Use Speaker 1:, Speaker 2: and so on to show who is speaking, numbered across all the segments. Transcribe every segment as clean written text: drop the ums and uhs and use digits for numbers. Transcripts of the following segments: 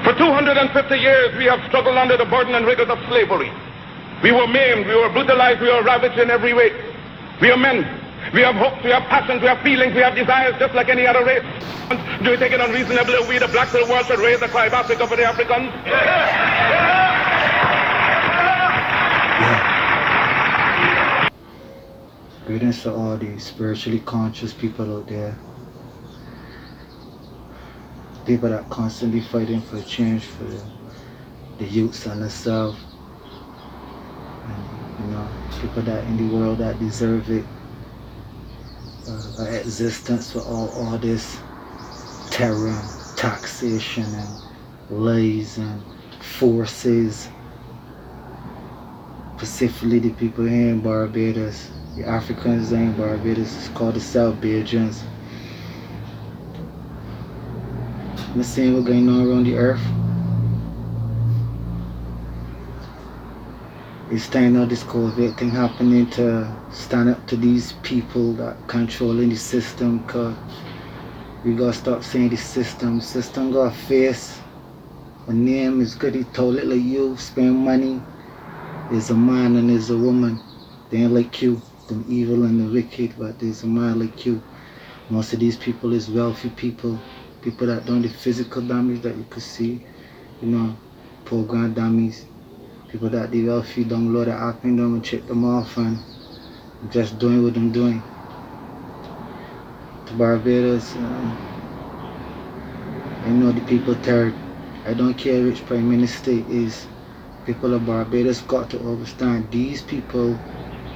Speaker 1: For 250 years, we have struggled under the burden and rigors of slavery. We were maimed, we were brutalized, we were ravaged in every way. We are men. We have hopes, we have passions, we have feelings, we have desires just like any other race. Do you think it unreasonable that we, the blacks of the world, should raise the cry of Africa for the Africans?
Speaker 2: Greetings to all the spiritually conscious people out there. People that constantly fighting for change for the youths and the South. And, people that in the world that deserve it. Existence for all this terror, and taxation and lies and forces. Specifically the people here in Barbados, the Africans in Barbados, it's called the South Bajans. I'm seeing what's going on around the earth. It's time now this COVID thing happening to stand up to these people that controlling the system, cause we gotta stop saying the system. System got a face. A name is good, he told it like you, spend money. There's a man and there's a woman. They ain't like you, them evil and the wicked, but there's a man like you. Most of these people is wealthy people. People that done the physical damage that you could see, program dummies. People that the wealthy download the app in them and check them off and just doing what them doing. To Barbados, the people tired. I don't care which prime minister it is. People of Barbados got to understand these people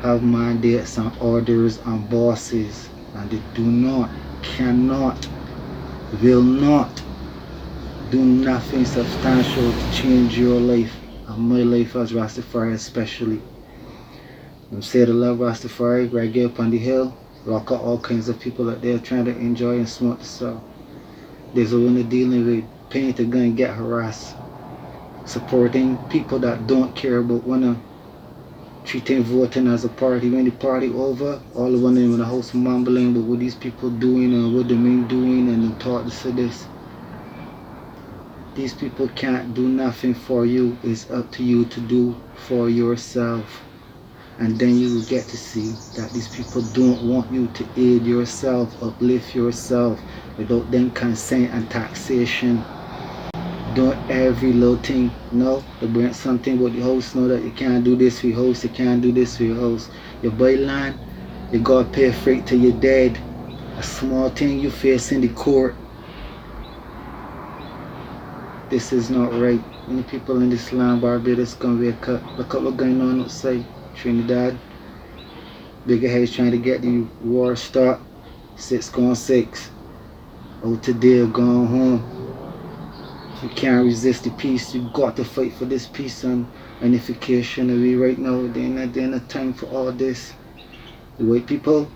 Speaker 2: have mandates and orders and bosses, and they do not, cannot, will not do nothing substantial to change your life and my life as Rastafari especially. Them say they love Rastafari, right here up on the hill, rock out all kinds of people out there trying to enjoy and smoke the stuff. There's a one dealing with paying to go and get harassed, supporting people that don't care about treating voting as a party. When the party over, all of them in the house mumbling about what these people doing and what they mean doing and they taught to this. These people can't do nothing for you. It's up to you to do for yourself. And then you will get to see that these people don't want you to aid yourself, uplift yourself without them consent and taxation. Don't every little thing, they bring something about the house, that you can't do this for your house, you can't do this for your house. You buy land, you gotta pay freight till you're dead. A small thing you face in the court. This is not right. Many people in this land, Barbados, gonna wake up. Look at what's going on outside Trinidad. Bigger Head's trying to get the war start. 6-6. Out today, going home. You can't resist the peace. You got to fight for this peace and unification. And we right now, there ain't no time for all this. The white people,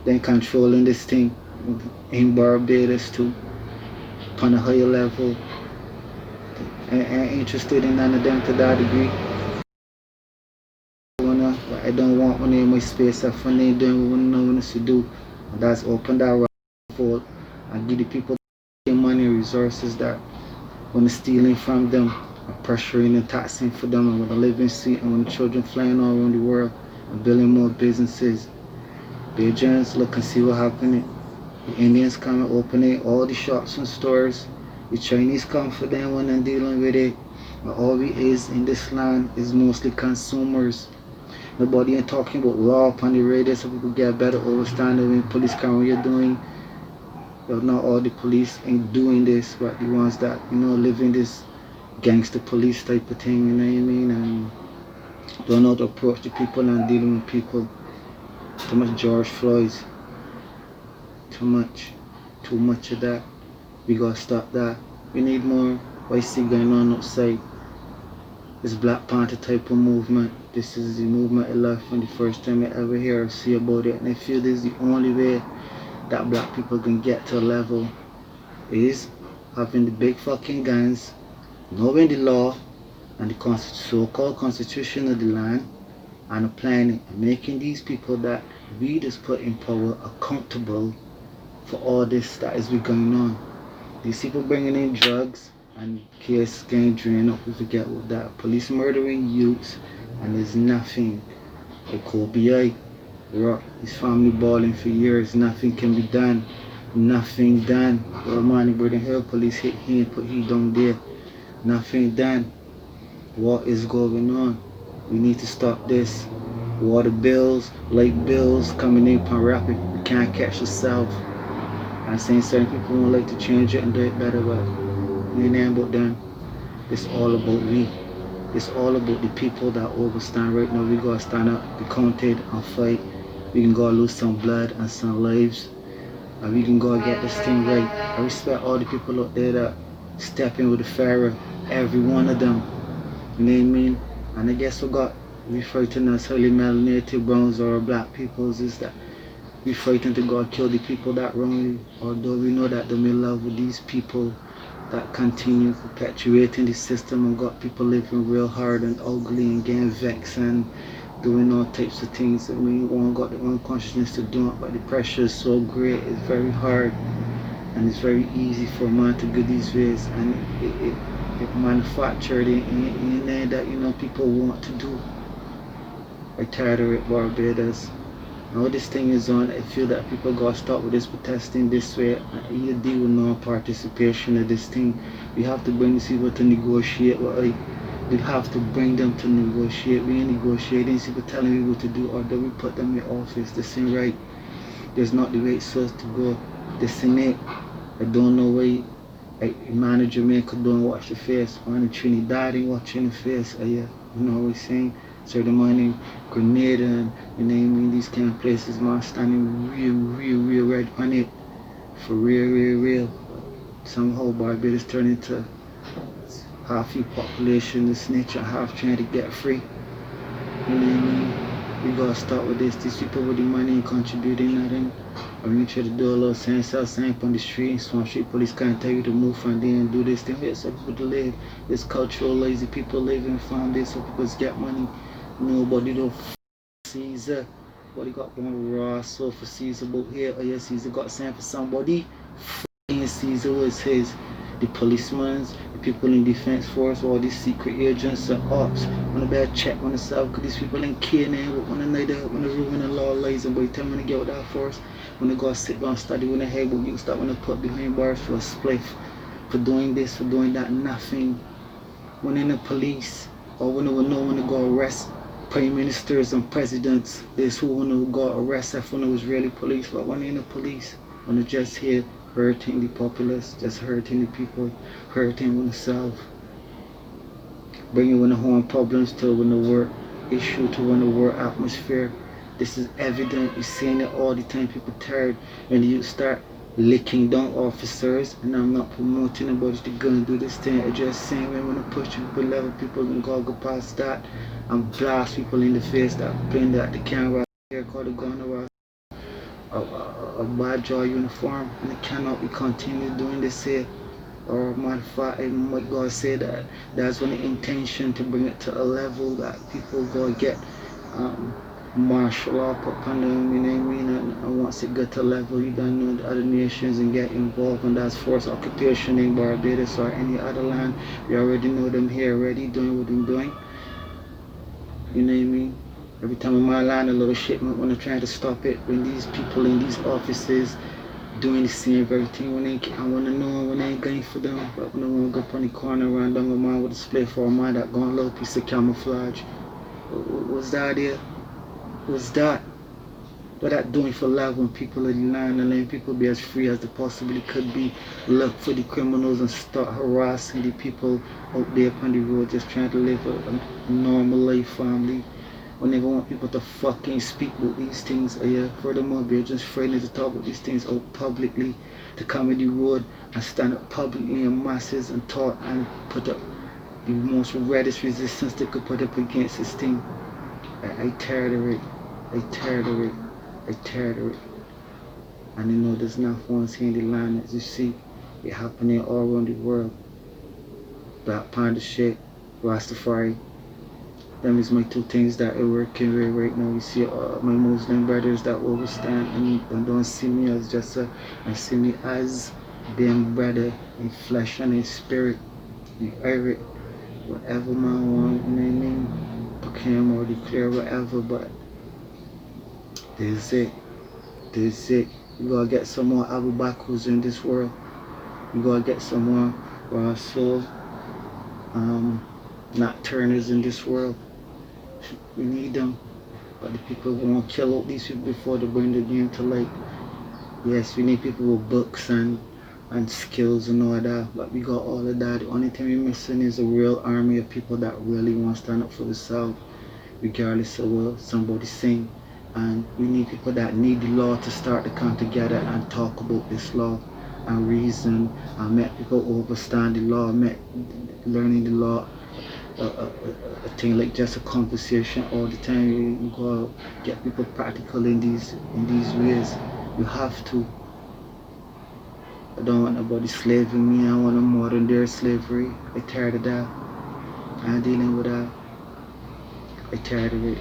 Speaker 2: they're controlling this thing in Barbados too, on a higher level. I ain't interested in none of them to that degree. I don't want one in my space if when they doing what we know what to do. And that's open that right for and give the people money and resources that when stealing from them and pressuring and taxing for them and with a living seat and when the children flying all around the world and building more businesses. Bajans, look and see what happening. The Indians come and opening all the shops and stores. The Chinese come for them when they're dealing with it. But all we is in this land is mostly consumers. Nobody ain't talking about law upon the radio so people get a better understanding when police come what you're doing. Well, not all the police ain't doing this, but the ones that, live in this gangster police type of thing, you know what I mean? And don't know how to approach the people and dealing with people. Too much George Floyd's. Too much of that. We gotta stop that. We need more what I see going on outside. This Black Panther type of movement. This is the movement I love from the first time I ever hear or see about it. And I feel this is the only way that black people can get to a level is having the big fucking guns, knowing the law and the so-called constitution of the land and applying it and making these people that we just put in power accountable for all this that is going on. These people bringing in drugs and case getting drained up. We forget what that. Police murdering youths and there's nothing. Like Kobe, Rock, his family balling for years. Nothing can be done. Nothing done. Romani Burden Hill police hit him, put he down there. Nothing done. What is going on? We need to stop this. Water bills, light bills coming in upon rapid. We can't catch the South. I'm saying certain people won't like to change it and do it better, but it ain't about them. It's all about we. It's all about the people that overstand right now. We gotta stand up, be counted and fight. We can go lose some blood and some lives. And we can go get this thing right. I respect all the people out there that step in with the Pharaoh. Every one of them. You know what I mean? And I guess we fighting as highly melanated browns or black peoples is that we fighting to go kill the people that wrongly. Although we know that them in love with these people that continue perpetuating the system and got people living real hard and ugly and getting vexed and doing all types of things that we won't got the own consciousness to do it, but the pressure is so great, it's very hard and it's very easy for a man to go these ways and it manufactured in there that people want to do. I tired of it, Barbados. Now this thing is on, I feel that people gotta stop with this protesting this way and either deal with non-participation of this thing. We have to bring these people to negotiate. We have to bring them to negotiate. We ain't negotiating, people telling people to do, or do we put them in office? This ain't right. There's not the way it's supposed to go. This ain't it. I don't know why a man of Jamaica don't watch the face. One in Trinidad ain't watching the face. You know what I'm saying? So the man in Grenada and these kind of places, man, standing real red on it. For real. Somehow Barbados turned into half the population the snitch and half trying to get free. You know what I mean? We gotta start with this. These people with the money ain't contributing nothing. I mean, try to do a little sign on the street. Swamp Street police can't tell you to move from there and do this thing. Here's so people to live. This cultural lazy people living from this so people get money. Nobody don't Caesar. What he got going raw so for Caesar about here? Oh yeah, Caesar got sent for somebody. Caesar was his. The policemen, the people in defense force, all these secret agents and ops. When I better check on themselves, because these people ain't kidding with one another, when the ruling the law lays, and by the time when they get with that force, when they go sit down and study when they head, but you can start when they put behind bars for a spliff, for doing this, for doing that, nothing. When in the police, or when they will know when they go arrest prime ministers and presidents, there's who when they go arrest if when it was really police, but when in the police, when they just here, hurting the populace, just hurting the people, hurting themselves, bringing when the home problems to when the work issue to when the work atmosphere. This is evident. You're seeing it all the time. People tired when you start licking down officers, and I'm not promoting anybody to go and do this thing. I'm just saying when I push people level, people can go past that and blast people in the face that playing that the camera here called the gun around. A bad jaw uniform, and it cannot be continued doing this here. Or matter of fact, what God said that's when the intention to bring it to a level that people go get martial law put upon them, you know what I mean? And once it get to a level, you don't know the other nations and get involved, and that's forced occupation in Barbados or any other land. We already know them here already doing what they're doing. You know what I mean? Every time I'm on line, a little shipment when I'm trying to stop it, when these people in these offices doing the same everything, I want to know when they ain't going for them, but when I want to go up on the corner around down my mind with a split for a man that got a little piece of camouflage. What's that there? What's that? What that doing for love when people are in line and letting people be as free as they possibly could be? Look for the criminals and start harassing the people out there on the road just trying to live a normal life, family. When they want people to fucking speak about these things, furthermore, they're just afraid to talk about these things out publicly, to come in the road and stand up publicly in masses and talk and put up the most reddest resistance they could put up against this thing. I tired of it. And you know there's not one handy line as you see it happening all around the world. Black Panther shit, Rastafari. Them is my two things that are working right now. You see my Muslim brothers that overstand and don't see me as just and see me as being brother in flesh and in spirit, in every whatever man want, meaning proclaim or declare whatever, but this is it. This is it. You gotta get some more Abu Bakrus in this world. You gotta get some more Rasul not Turners in this world. We need them. But the people won't kill out these people before they bring the game to light. Yes, we need people with books and skills and all that, but we got all of that. The only thing we're missing is a real army of people that really want to stand up for themselves, regardless of what somebody saying. And we need people that need the law to start to come together and talk about this law and reason and make people understand the law, make learning the law a thing like just a conversation all the time. You gotta get people practical in these ways. You have to. I don't want nobody slaving me. I want a modern day slavery. I'm tired of that. I'm dealing with that. I'm tired of it.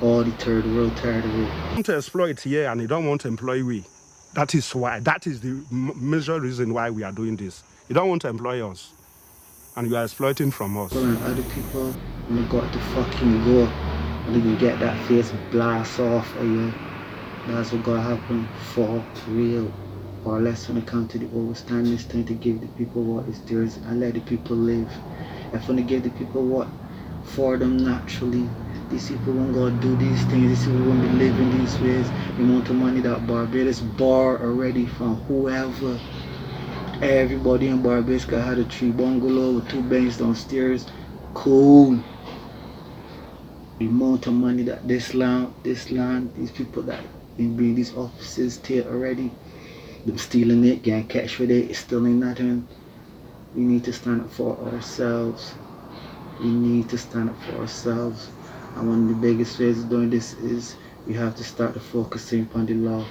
Speaker 2: All the third world tired of it.
Speaker 3: Want to exploit here and you don't want to employ we. That is why. That is the major reason why we are doing this. You don't want to employ us, and you are exploiting from us.
Speaker 2: Well, and other people, when they got to fucking go, and they can get that face blast off of you. That's what gonna happen for real. Or less when it comes to the overstand this thing to give the people what is theirs and let the people live. If when they give the people what for them naturally, these people won't go do these things, these people won't be living these ways. The amount of money that Barbados borrowed already from whoever. Everybody in Barbados could have a 3 bungalow with 2 banks downstairs. Cool. The amount of money that this land, these people that in being these offices take already, them stealing it, getting cash for it, it's still ain't nothing. We need to stand up for ourselves. We need to stand up for ourselves. And one of the biggest ways of doing this is we have to start to focusing upon the law.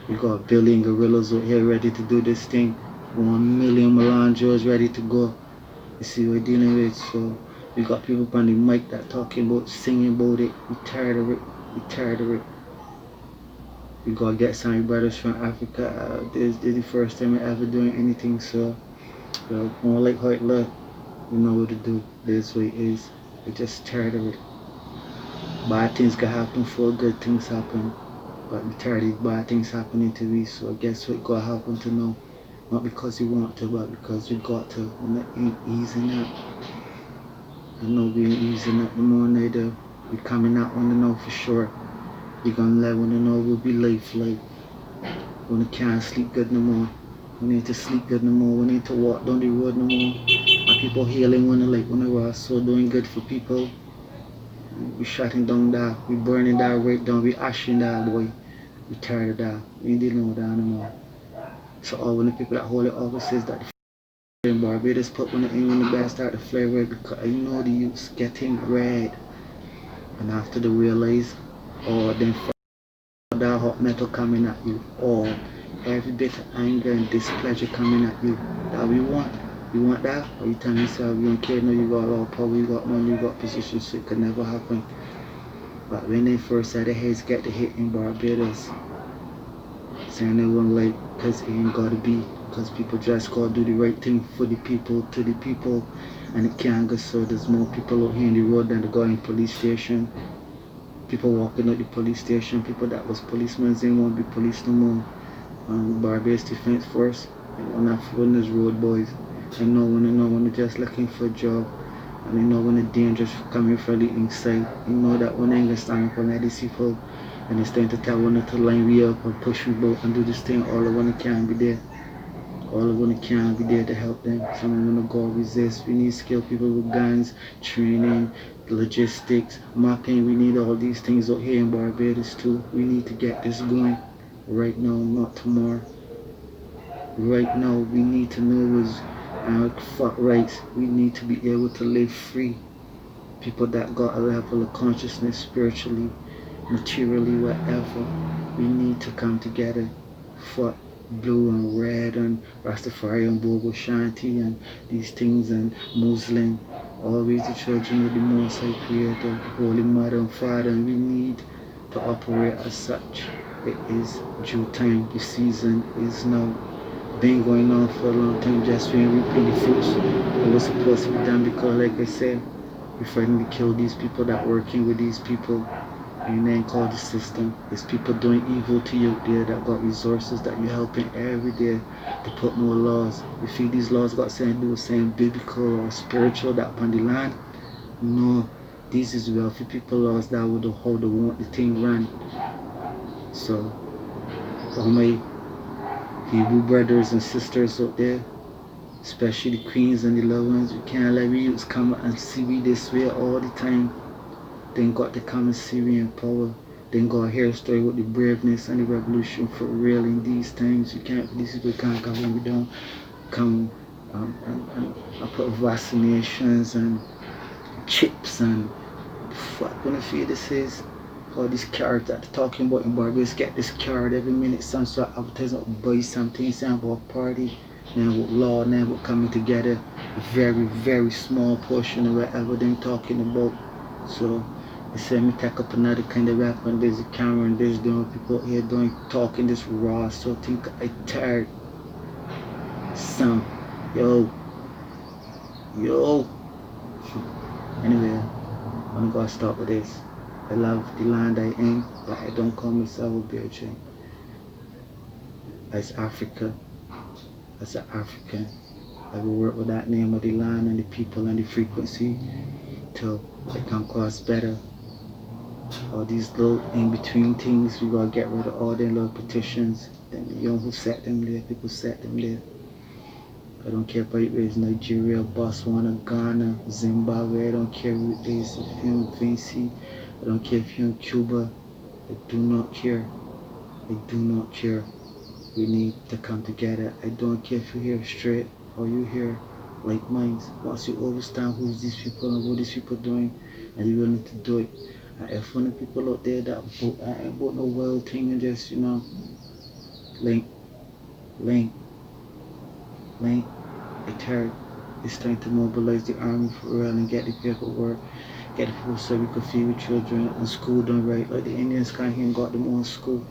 Speaker 2: We got a billion gorillas out here ready to do this thing. 1 million Melanjos ready to go. You see what we're dealing with. So we got people on the mic that talking about, singing about it. We tired of it. We tired of it. We gotta get some brothers from Africa. This is the first time we're ever doing anything, so more like how it look. We know what to do. This way it is. We're just tired of it. Bad things can happen before good things happen. But we're tired of bad things happening to me, so I guess what gotta happen to know. Not because we want to, but because we got to. We're not easing up. I know we ain't easing up no more neither. We're coming out on the know for sure. We're gonna let one know we'll be life like. When we can't sleep good no more. We need to sleep good no more. We need to walk down the road no more. And people healing when we're so doing good for people. We shutting down that. We burning that right down. We ashing that boy. We tired of that. We ain't dealing with that no more. So all when the people that hold the offices that in Barbados put when the best start to flavor because you know the youths getting red. And after they realize then that hot metal coming at you, or every bit of anger and displeasure coming at you that we want. You want that? Or you tell yourself you don't care, no, you got a lot of power, you got money, you got position, so it could never happen. But when they first had their heads get the hit in Barbados, saying they won't like, because it ain't gotta be, because people just gotta do the right thing for the people, to the people, and it can't go so there's more people out here in the road than the guy in police station. People walking out the police station, people that was policemen, they won't be police no more. Barbados Defense Force, and I'm from those road boys. I know when they're just looking for a job, and they know when the dangerous coming from the inside. You know that when they ain't gonna stand up on these people, and it's time to tell one to line me up and push me both and do this thing, all of one can be there. All of one can be there to help them. Someone wanna go resist. We need skilled people with guns, training, logistics, mapping. We need all these things out here in Barbados too. We need to get this going right now, not tomorrow. Right now, we need to know what's fuck rights. We need to be able to live free. People that got a level of consciousness spiritually, materially, whatever. We need to come together. Fuck blue and red and Rastafari and Bobo Shanti and these things and Muslim. Always the children of the Most High Creator, Holy Mother and Father, and we need to operate as such. It is due time. The season is now. been going on for a long time, just been reaping the fruits. It was supposed to be done because, like I said, we're fighting to kill these people that working with these people. And then call the system. There's people doing evil to you there that got resources that you're helping every day to put more laws. You feel these laws got something to do with saying biblical or spiritual that upon the land? No, these is wealthy people laws that would how they want the thing run. So, all my Hebrew brothers and sisters out there, especially the queens and the loved ones, we can't let we youths come and see we this way all the time. Then got the common Syrian power. Then got hair story with the braveness and the revolution for real in these times. You can't, these people can't come when we don't come and put vaccinations and chips and fuck when I feel this is all these cards that they're talking about in Barbados. Get this card every minute, some sort of advertisement, buy something, saying about party, now with law, now with coming together, a very, very small portion of whatever they're talking about. So they say me take up another kind of rap and there's a camera and there's doing people here doing talking this raw, so I think I tired. Some yo. Anyway, I'm gonna stop with this. I love the land I am, but I don't call myself a Belgian. As Africa, as an African, I will work with that name of the land and the people and the frequency till I can cause better. All these little in-between things, we gotta get rid of all their little petitions. Then the young who set them there, people set them there. I don't care if it is Nigeria, Botswana, Ghana, Zimbabwe, I don't care who it is, if you're in Vinci, I don't care if you're in Cuba, I do not care. I do not care. We need to come together. I don't care if you're here straight or you're here like minds. Once you understand who these people and what these people doing, and you're willing to do it. And if one of the people out there that ain't bought no wild thing and just, you know, link. It's hard. It's time to mobilize the army for real and get the paperwork, get the food so we could feed the children and school done right. Like the Indians can't even got them on school.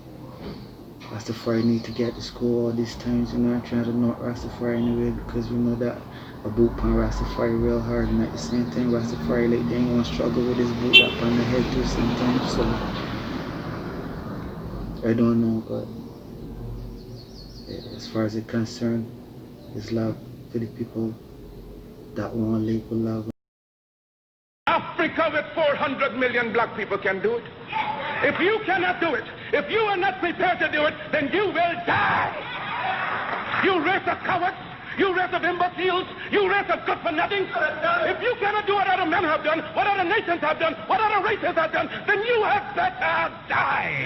Speaker 2: Rastafari need to get to school all these times, you know. I'm trying to knock Rastafari anyway because we know that a boot pan Rastafari real hard, and at the same time Rastafari like they ain't gonna struggle with this boot up on the head too sometimes. So I don't know, but as far as it's concerned, it's love for the people that want to live with love.
Speaker 1: Africa with 400 million black people can do it. If you cannot do it, if you are not prepared to do it, then you will die. You race of cowards, you race of imbeciles, you race of good for nothing. If you cannot do what other men have done, what other nations have done, what other races have done, then you had better die.